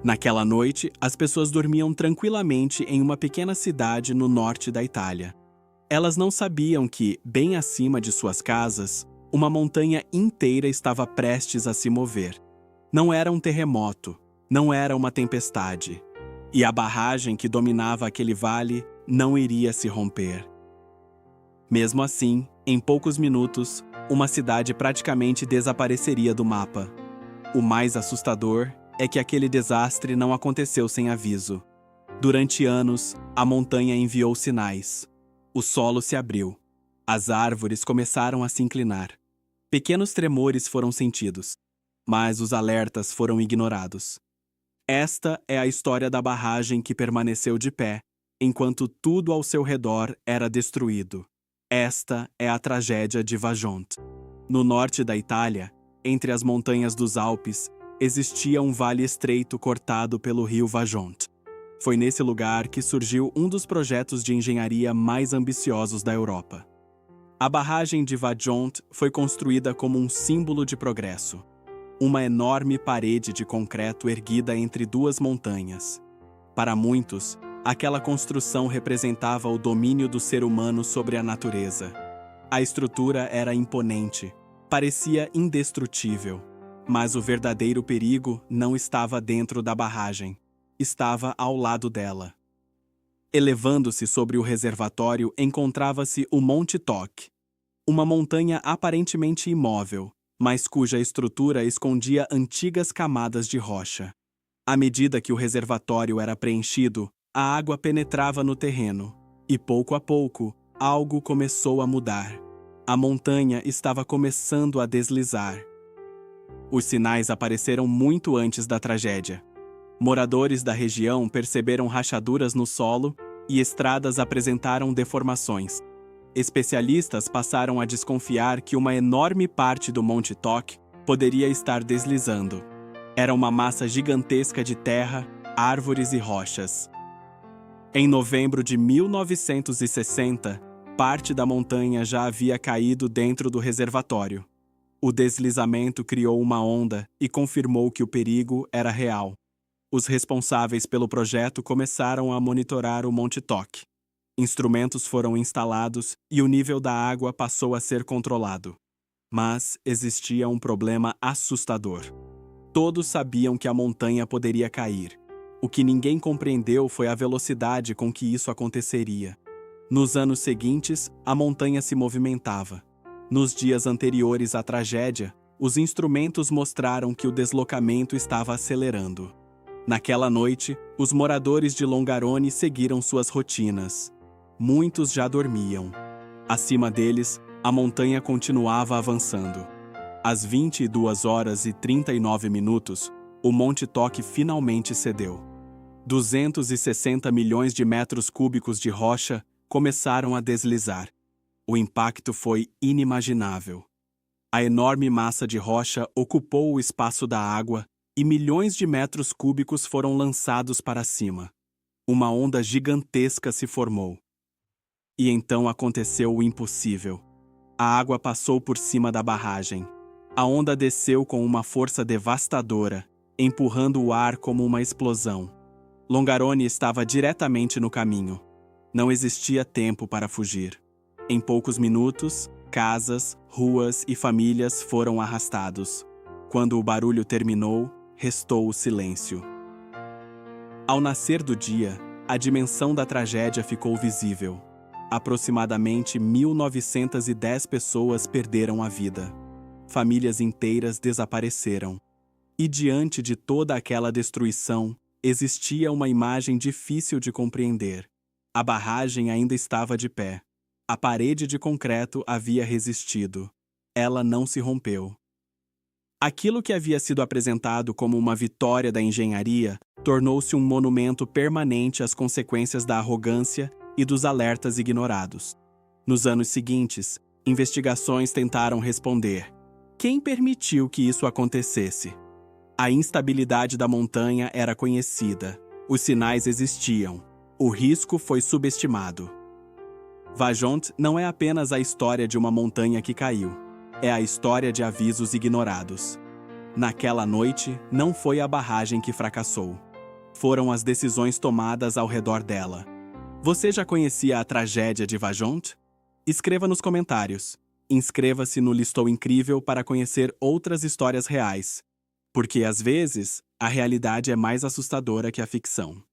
Naquela noite, as pessoas dormiam tranquilamente em uma pequena cidade no norte da Itália. Elas não sabiam que, bem acima de suas casas, uma montanha inteira estava prestes a se mover. Não era um terremoto, não era uma tempestade. E a barragem que dominava aquele vale não iria se romper. Mesmo assim, em poucos minutos, uma cidade praticamente desapareceria do mapa. O mais assustador é que aquele desastre não aconteceu sem aviso. Durante anos, a montanha enviou sinais. O solo se abriu. As árvores começaram a se inclinar. Pequenos tremores foram sentidos, mas os alertas foram ignorados. Esta é a história da barragem que permaneceu de pé, enquanto tudo ao seu redor era destruído. Esta é a tragédia de Vajont. No norte da Itália, entre as montanhas dos Alpes, existia um vale estreito cortado pelo rio Vajont. Foi nesse lugar que surgiu um dos projetos de engenharia mais ambiciosos da Europa. A barragem de Vajont foi construída como um símbolo de progresso. Uma enorme parede de concreto erguida entre duas montanhas. Para muitos, aquela construção representava o domínio do ser humano sobre a natureza. A estrutura era imponente, parecia indestrutível. Mas o verdadeiro perigo não estava dentro da barragem. Estava ao lado dela. Elevando-se sobre o reservatório encontrava-se o Monte Toc, uma montanha aparentemente imóvel, mas cuja estrutura escondia antigas camadas de rocha. À medida que o reservatório era preenchido, a água penetrava no terreno, e pouco a pouco, algo começou a mudar. A montanha estava começando a deslizar. Os sinais apareceram muito antes da tragédia. Moradores da região perceberam rachaduras no solo e estradas apresentaram deformações. Especialistas passaram a desconfiar que uma enorme parte do Monte Toc poderia estar deslizando. Era uma massa gigantesca de terra, árvores e rochas. Em novembro de 1960, parte da montanha já havia caído dentro do reservatório. O deslizamento criou uma onda e confirmou que o perigo era real. Os responsáveis pelo projeto começaram a monitorar o Monte Toc. Instrumentos foram instalados e o nível da água passou a ser controlado. Mas existia um problema assustador. Todos sabiam que a montanha poderia cair. O que ninguém compreendeu foi a velocidade com que isso aconteceria. Nos anos seguintes, a montanha se movimentava. Nos dias anteriores à tragédia, os instrumentos mostraram que o deslocamento estava acelerando. Naquela noite, os moradores de Longarone seguiram suas rotinas. Muitos já dormiam. Acima deles, a montanha continuava avançando. Às 22h39, o Monte Toc finalmente cedeu. 260 milhões de metros cúbicos de rocha começaram a deslizar. O impacto foi inimaginável. A enorme massa de rocha ocupou o espaço da água e milhões de metros cúbicos foram lançados para cima. Uma onda gigantesca se formou. E então aconteceu o impossível. A água passou por cima da barragem. A onda desceu com uma força devastadora, empurrando o ar como uma explosão. Longarone estava diretamente no caminho. Não existia tempo para fugir. Em poucos minutos, casas, ruas e famílias foram arrastados. Quando o barulho terminou, restou o silêncio. Ao nascer do dia, a dimensão da tragédia ficou visível. Aproximadamente 1.910 pessoas perderam a vida. Famílias inteiras desapareceram. E diante de toda aquela destruição, existia uma imagem difícil de compreender. A barragem ainda estava de pé. A parede de concreto havia resistido. Ela não se rompeu. Aquilo que havia sido apresentado como uma vitória da engenharia tornou-se um monumento permanente às consequências da arrogância e dos alertas ignorados. Nos anos seguintes, investigações tentaram responder: quem permitiu que isso acontecesse? A instabilidade da montanha era conhecida. Os sinais existiam. O risco foi subestimado. Vajont não é apenas a história de uma montanha que caiu. É a história de avisos ignorados. Naquela noite, não foi a barragem que fracassou. foram as decisões tomadas ao redor dela. Você já conhecia a tragédia de Vajont? Escreva nos comentários. Inscreva-se no Listou Incrível para conhecer outras histórias reais, porque às vezes a realidade é mais assustadora que a ficção.